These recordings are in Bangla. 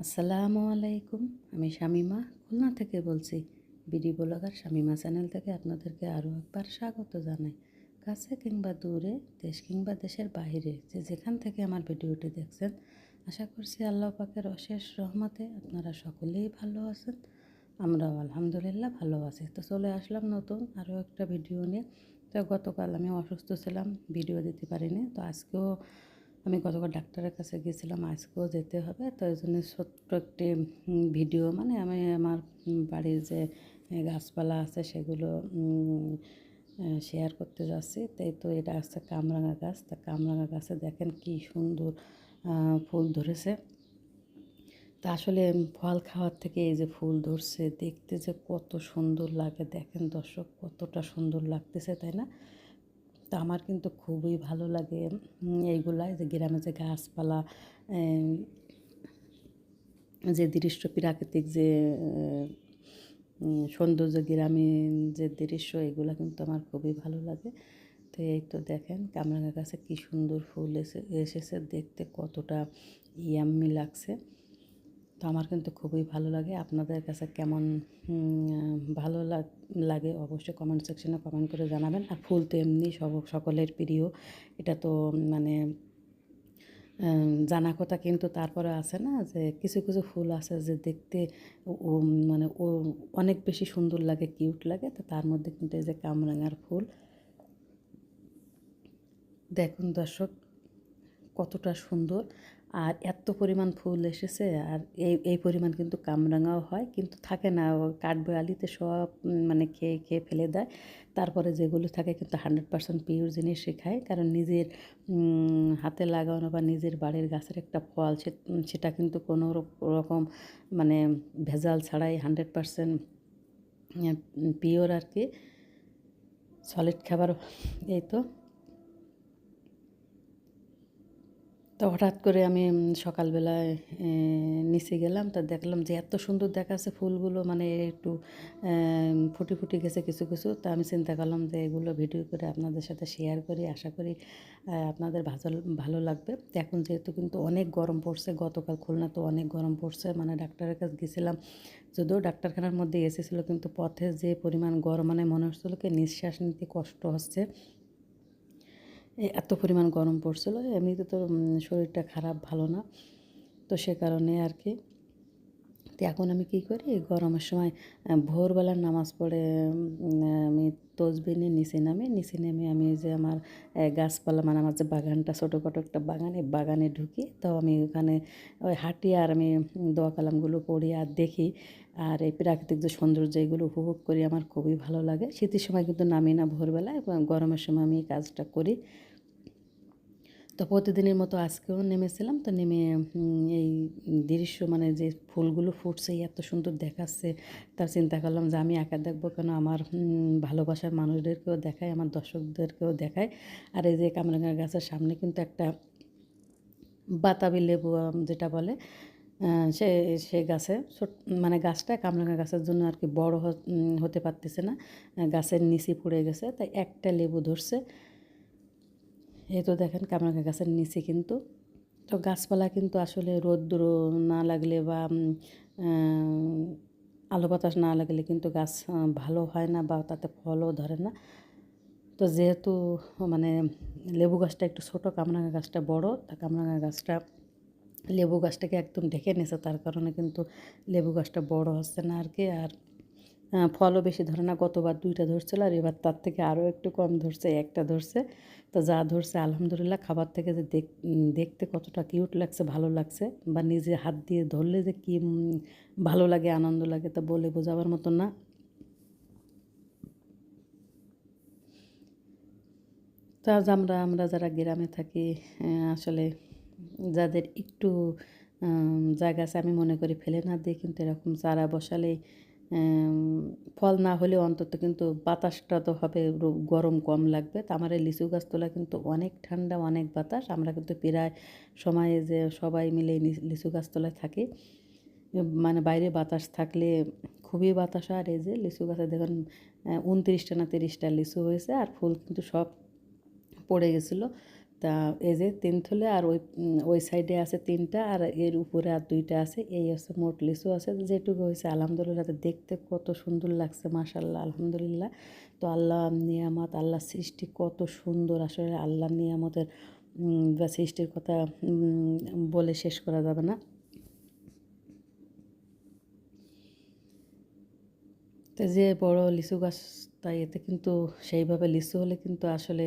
আসসালামু আলাইকুম। আমি শামিমা খুলনা থেকে বলছি। বিডি ব্লগার শামিমা চ্যানেল থেকে আপনাদেরকে আরও একবার স্বাগত জানাই। কাছে কিংবা দূরে, দেশ কিংবা দেশের বাইরে যে যেখান থেকে আমার ভিডিওটি দেখছেন, আশা করছি আল্লাহ পাকের অশেষ রহমতে আপনারা সকলেই ভালো আছেন। আমরাও আলহামদুলিল্লাহ ভালো আছি। তো চলে আসলাম নতুন আরও একটা ভিডিও নিয়ে। তো গতকাল আমি অসুস্থ ছিলাম, ভিডিও দিতে পারিনি। তো আজকেও আমি গতকাল ডাক্তারের কাছে গিয়েছিলাম, আজকেও যেতে হবে। তো এই জন্য ছোট্ট একটি ভিডিও, মানে আমি আমার বাড়ির যে গাছপালা আছে সেগুলো শেয়ার করতে যাচ্ছি। তাই তো এটা আছে কামরাঙা গাছ। তা কামরাঙা গাছে দেখেন কি সুন্দর ফুল ধরেছে। তা আসলে ফল খাওয়ার থেকে এই যে ফুল ধরছে দেখতে যে কত সুন্দর লাগে, দেখেন দর্শক কতটা সুন্দর লাগতেছে, তাই না? তো আমার কিন্তু খুবই ভালো লাগে এইগুলা, যে গ্রামে যে গাছপালা, যে দৃশ্য, প্রাকৃতিক যে সৌন্দর্য, গ্রামীণ যে দৃশ্য, এগুলো কিন্তু আমার খুবই ভালো লাগে। তো এই তো দেখেন কামরাঙা গাছে কী সুন্দর ফুল এসেছে, দেখতে কতটা ইয়াম্মি লাগছে। তো আমার কিন্তু খুবই ভালো লাগে। আপনাদের কাছে কেমন ভালো লাগে অবশ্যই কমেন্ট সেকশনে কমেন্ট করে জানাবেন। আর ফুল তো এমনি সকলের প্রিয়, এটা তো মানে জানা কথা, কিন্তু তারপরে আছে না যে কিছু কিছু ফুল আছে যে দেখতে ও মানে ও অনেক বেশি সুন্দর লাগে, কিউট লাগে। তো তার মধ্যে কিন্তু এই যে কামরাঙার ফুল, দেখুন দর্শক কতটা সুন্দর। আর এত পরিমাণ ফুল এসেছে, আর এই পরিমাণ কিন্তু কামরাঙাও হয়, কিন্তু থাকে না, কাঠবিড়ালিতে সব মানে খেয়ে খেয়ে ফেলে দেয়। তারপরে যেগুলো থাকে কিন্তু 100% পিওর জিনিসই খায়, কারণ নিজের হাতে লাগানো বা নিজের বাড়ির গাছের একটা ফল, সেটা কিন্তু কোনো রকম মানে ভেজাল ছাড়াই 100% পিওর আর কি, সলিড খাবার। এই তো তো হঠাৎ করে আমি সকালবেলায় নিচে গেলাম, তা দেখলাম যে এত সুন্দর দেখাচ্ছে ফুলগুলো, মানে একটু ফুটি ফুটি গেছে কিছু কিছু। তা আমি চিন্তা করলাম যে এগুলো ভিডিও করে আপনাদের সাথে শেয়ার করি, আশা করি আপনাদের ভালো লাগবে। তো এখন যেহেতু কিন্তু অনেক গরম পড়ছে, গতকাল খুলনা তো অনেক গরম পড়ছে, মানে ডাক্তারের কাছে গেছিলাম, যদিও ডাক্তারখানার মধ্যে এসি ছিল, কিন্তু পথে যে পরিমাণ গরম, মানে মনে হচ্ছিল কি নিঃশ্বাস নিতে কষ্ট হচ্ছে, এত পরিমাণ গরম পড়ছিল। এমনিতে তো শরীরটা খারাপ, ভালো না, তো সে কারণে আর কি। তো এখন আমি কী করি, গরমের সময় ভোরবেলার নামাজ পড়ে আমি তসবিহ নিয়ে নিচে নেমে আমি যে আমার গাছপালা, মানে আমার যে বাগানটা, ছোটোখাটো একটা বাগান, এই বাগানে ঢুকি। তো আমি ওখানে ওই হাঁটি, আর আমি দোয়া কালামগুলো পড়ি আর দেখি, আর এই প্রাকৃতিক যে সৌন্দর্য এগুলো উপভোগ করি, আমার খুবই ভালো লাগে। শীতের সময় কিন্তু নামি না ভোরবেলায়, গরমের সময় আমি এই কাজটা করি। তো প্রতিদিনের মতো আজকেও নেমেছিলাম। তো নেমে এই দৃশ্য, মানে যে ফুলগুলো ফুটছে এত সুন্দর দেখাচ্ছে, তার চিন্তা করলাম যে আমি একা দেখবো কেন, আমার ভালোবাসার মানুষদেরকেও দেখাই, আমার দর্শকদেরকেও দেখাই। আর এই যে কামরাঙা গাছের সামনে কিন্তু একটা বাতাবি লেবু যেটা বলে, সে সে গাছে মানে গাছটা কামরাঙা গাছের জন্য আর কি বড় হতে পারতেছে না, গাছের নিচে পড়ে গেছে, তাই একটা লেবু ধরছে। এই তো দেখেন কামরাঙা গাছের নিচে কিন্তু, তো গাছপালা কিন্তু আসলে রৌদ্র না লাগলে বা আলো বাতাস না লাগলে কিন্তু গাছ ভালো হয় না, বা তাতে ফলও ধরে না। তো যেহেতু মানে লেবু গাছটা একটু ছোটো, কামরাঙা গাছটা বড়, তা কামরাঙা গাছটা লেবু গাছটাকে একদম ঢেকে নিয়েছে, তার কারণে কিন্তু লেবু গাছটা বড় হচ্ছে না আর কি। আর ফলও বেশি ধরে না, গতবার 2টা ধরছিল, আর এবার তার থেকে আরও একটু কম ধরছে, একটা ধরছে। তো যা ধরছে আলহামদুলিল্লাহ, খাবার থেকে যে দেখতে কতটা কিউট লাগছে, ভালো লাগছে, বা নিজে হাত দিয়ে ধরলে যে কী ভালো লাগে, আনন্দ লাগে, তা বলে বোঝাবার মতো না। তো আজ আমরা যারা গ্রামে থাকি, আসলে যাদের একটু জায়গা আছে, আমি মনে করি ফেলে না দিয়ে কিন্তু এরকম চারা বসালেই ফল না হলেও অন্তত কিন্তু বাতাসটা তো হবে, গরম কম লাগবে। তো আমার এই লিচু গাছতলা কিন্তু অনেক ঠান্ডা, অনেক বাতাস। আমরা কিন্তু প্রায় সময়ে যে সবাই মিলে লিচু গাছতলায় থাকি, মানে বাইরে বাতাস থাকলে খুবই বাতাস। আর এই যে লিচু গাছে দেখুন 29টা না 30টা লিচু হয়েছে, আর ফুল কিন্তু সব পড়ে গেছিলো। তা এই যে 3 থলে, আর ওই সাইডে আছে 3টা, আর এর উপরে আর 2টা আছে। এই হচ্ছে মোট লিচু আছে যেটুকু হয়েছে আলহামদুলিল্লাহ। দেখতে কত সুন্দর লাগছে মাশাআল্লাহ, আলহামদুলিল্লাহ। তো আল্লাহ নিয়ামত, আল্লাহ সৃষ্টি কত সুন্দর, আসলে আল্লাহ নিয়ামতের বা সৃষ্টির কথা বলে শেষ করা যাবে না। তো যে বড় লিচু গাছ, তাই এতে কিন্তু সেইভাবে লিচু হলে কিন্তু আসলে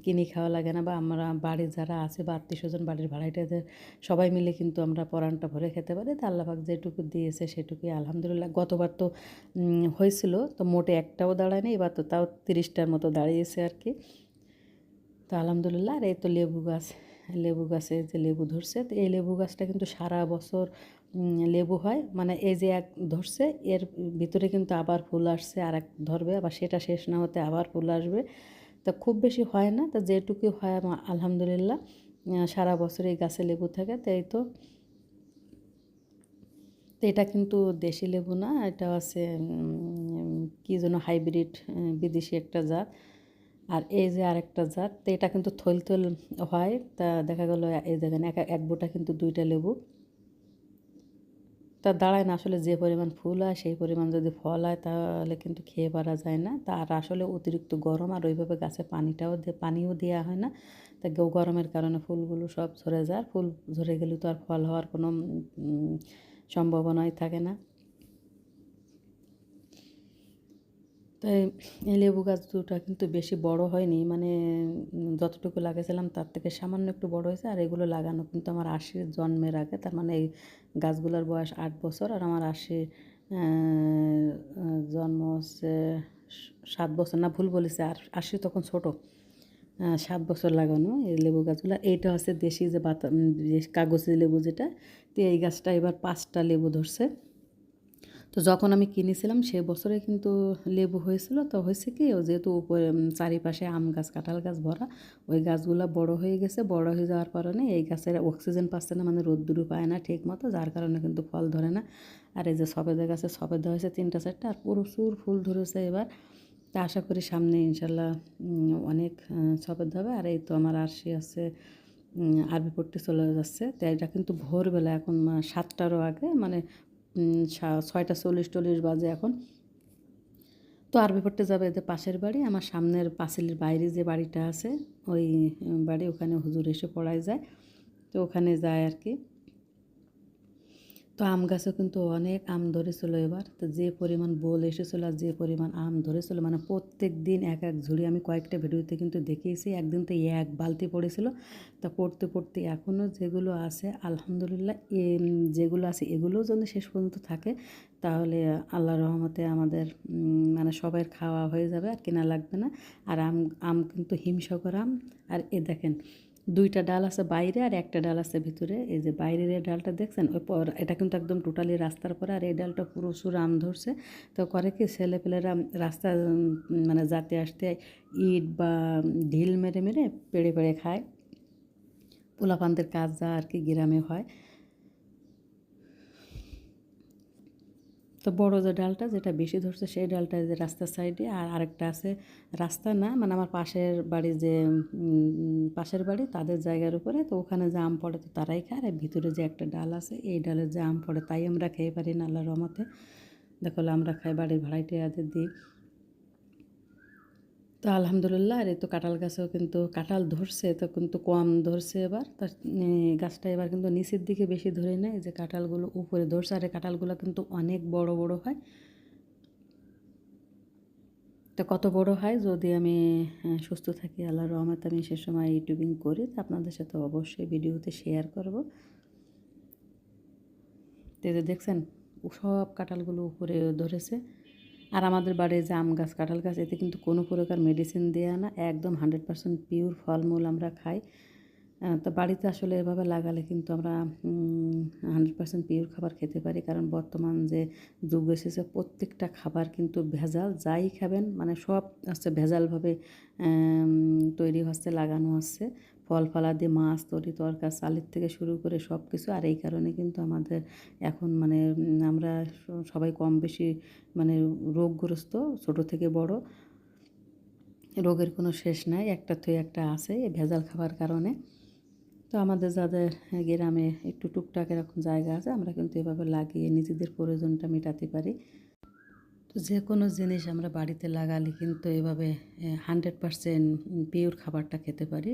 কিনে খাওয়া লাগে না, বা আমরা বাড়ির যারা আছে বা আত্মীয়স্বজন, বাড়ির ভাড়াটিয়াদের সবাই মিলে কিন্তু আমরা পরানটা ভরে খেতে পারি। তো আল্লাহ পাক যেটুকু দিয়েছে সেটুকুই আলহামদুলিল্লাহ। গতবার তো হয়েছিল, তো মোটে একটাও দাঁড়ায়নি, এবার তো তাও 30টার মতো দাঁড়িয়েছে আর কি। তো আলহামদুলিল্লাহ। আর এই তো লেবু গাছ, লেবু গাছে যে লেবু ধরছে, তো এই লেবু গাছটা কিন্তু সারা বছর লেবু হয়, মানে এই যে এক ধরছে এর ভিতরে কিন্তু আবার ফুল আসছে, আর এক ধরবে, আবার সেটা শেষ না হতে আবার ফুল আসবে। তো খুব বেশি হয় না, তো যেটুকু হয় আলহামদুলিল্লাহ সারা বছর এই গাছে লেবু থাকে। তো এই তো, তো এটা কিন্তু দেশি লেবু না, এটা আছে কী যেন হাইব্রিড, বিদেশি একটা জাত। আর এই যে আরেকটা জাত, তো এটা কিন্তু থইল থইল হয়। তা দেখা গেলো এই দেখেন এক বোটা কিন্তু 2টা লেবু। তা দাঁড়ায় না, আসলে যে পরিমাণ ফুল হয় সেই পরিমাণ যদি ফল হয় তাহলে কিন্তু খেয়ে পারা যায় না। তা আর আসলে অতিরিক্ত গরম, আর ওইভাবে গাছে পানিও দেওয়া হয় না। তা গরমের কারণে ফুলগুলো সব ঝরে যায়। ফুল ঝরে গেলে তো আর ফল হওয়ার কোনো সম্ভাবনাই থাকে না। তাই এই লেবু গাছ দুটা কিন্তু বেশি বড় হয়নি, মানে যতটুকু লাগিয়েছিলাম তার থেকে সামান্য একটু বড় হয়েছে। আর এগুলো লাগানো কিন্তু আমার 80 জন্মের আগে, তার মানে এই গাছগুলোর বয়স 8 বছর, আর আমার 80 জন্ম হচ্ছে 7 বছর, না ভুল বলেছে, আর 80 তখন ছোট। 7 বছর লাগানো এই লেবু গাছগুলো। এইটা হচ্ছে দেশি যে কাগজি লেবু যেটা, তো এই গাছটা এবার 5টা লেবু ধরছে। তো যখন আমি কিনেছিলাম সে বছরে কিন্তু লেবু হয়েছিল। তো হয়েছে কি, ও যেহেতু উপরে চারিপাশে আম গাছ, কাঁঠাল গাছ ভরা, ওই গাছগুলো বড় হয়ে গেছে। বড় হয়ে যাওয়ার কারণে এই গাছের অক্সিজেন পাচ্ছে না, মানে রোদ্দুরও পায় না ঠিক মতো, যার কারণে কিন্তু ফল ধরে না। আর এই যে সবেদা গাছে সবেদা হয়েছে 3টা 4টা, আর প্রচুর ফুল ধরেছে এবার। তা আশা করি সামনে ইনশাল্লাহ অনেক সবেদা হবে। আর এই তো আমার আরশি আছে, আরবি পড়তে চলে যাচ্ছে। তো এটা কিন্তু ভোরবেলা, এখন 7টারও আগে, মানে 6টা 40 বাজে এখন। তো আরবি পড়তে যাবে এদের পাশের বাড়ি, আমার সামনের পাঁচিলের বাইরে যে বাড়িটা আছে ওই বাড়ি, ওখানে হুজুর এসে পড়ায় যায়। তো ওখানে যায় আর কি। তো আম গাছও কিন্তু অনেক আম ধরেছিল এবার। তো যে পরিমাণ বোল এসেছিলো আর যে পরিমাণ আম ধরেছিল, মানে প্রত্যেক দিন এক এক ঝুড়ি, আমি কয়েকটা ভিডিওতে কিন্তু দেখিয়েছি। একদিন তো এক বালতি পড়েছিল। তা পড়তে পড়তে এখনও যেগুলো আছে আলহামদুলিল্লাহ, যেগুলো আছে এগুলোও যদি শেষ পর্যন্ত থাকে তাহলে আল্লাহর রহমতে আমাদের মানে সবার খাওয়া হয়ে যাবে, আর কেনা লাগবে না। আর আম আম কিন্তু হিমসাগর আম। আর এ দেখেন 2টা ডাল আছে বাইরে, আর একটা ডাল আছে ভিতরে। এই যে বাইরের এই ডালটা দেখছেন, ওই এটা কিন্তু একদম টোটালি রাস্তার পরে, আর এই ডালটা প্রচুর আম ধরছে। তো করে কি, ছেলেপেলেরা রাস্তা মানে যাতে আসতে ইট বা ঢিল মেরে মেরে পেড়ে পেড়ে খায়। পোলাপানদের কাজ যা আর কি গ্রামে হয়। তো বড় যে ডালটা যেটা বেশি ধরছে সেই ডালটা যে রাস্তার সাইডে, আর আরেকটা আছে রাস্তা না, মানে আমার পাশের বাড়ি যে পাশের বাড়ি তাদের জায়গার উপরে। তো ওখানে যে আম পড়ে তো তারাই খায়, আর ভিতরে যে একটা ডাল আছে এই ডালের যে আম পড়ে তাই আমরা খেয়ে পারি না আল্লাহর রহমতে। দেখো আমরা খাই, বাড়ির ভাড়াটিয়াদের দিই। তো আলহামদুলিল্লাহ। আর এই তো কাঁঠাল গাছেও কিন্তু কাঁঠাল ধরছে, তো কিন্তু কম ধরছে এবার। তা গাছটা এবার কিন্তু নিচের দিকে বেশি ধরে নেয়, যে কাঁঠালগুলো উপরে ধরছে। আর এই কাঁঠালগুলো কিন্তু অনেক বড় বড় হয়। তো কত বড় হয়, যদি আমি সুস্থ থাকি আল্লাহর রহমতে, আমি সে সময় ইউটিউবিং করি, তো আপনাদের সাথে অবশ্যই ভিডিওতে শেয়ার করব। তো এই যে দেখছেন সব কাঁঠালগুলো উপরে ধরেছে। আর আমাদের বাড়ির যে আম গাছ, কাঁঠাল গাছ, এতে কিন্তু কোনো প্রকার মেডিসিন দেওয়া না, একদম 100% পিওর ফলমূল আমরা খাই। তো বাড়িতে আসলে এভাবে লাগালে কিন্তু আমরা 100% পিওর খাবার খেতে পারি। কারণ বর্তমান যে যুগ এসেছে, প্রত্যেকটা খাবার কিন্তু ভেজাল। যাই খাবেন মানে সব হচ্ছে ভেজালভাবে তৈরি হচ্ছে, লাগানো হচ্ছে। ফল ফলাদি, মাছ, তরকারি, চালের থেকে শুরু করে সব কিছু। আর এই কারণে কিন্তু আমাদের এখন মানে আমরা সবাই কম বেশি মানে রোগগ্রস্ত, ছোট থেকে বড়। রোগের কোনো শেষ নাই, একটা থেকে একটা আছে এই ভেজাল খাবার কারণে। তো আমাদের যাদের গ্রামে একটু টুকটাক এরকম জায়গা আছে, আমরা কিন্তু এভাবে লাগিয়ে নিজেদের প্রয়োজনটা মেটাতে পারি। তো যে কোনো জিনিস আমরা বাড়িতে লাগালে কিন্তু এভাবে 100% পিওর খাবারটা খেতে পারি।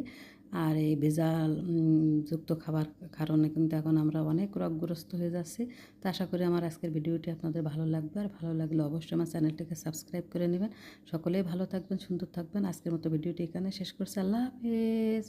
আর এই ভেজাল যুক্ত খাবার কারণে কিন্তু এখন আমরা অনেক রোগগ্রস্ত হয়ে যাচ্ছি। তো আশা করি আমার আজকের ভিডিওটি আপনাদের ভালো লাগবে, আর ভালো লাগলে অবশ্যই আমার চ্যানেলটিকে সাবস্ক্রাইব করে নেবেন। সকলেই ভালো থাকবেন, সুন্দর থাকবেন। আজকের মতো ভিডিওটি এখানে শেষ করছি। আল্লাহ হাফেজ।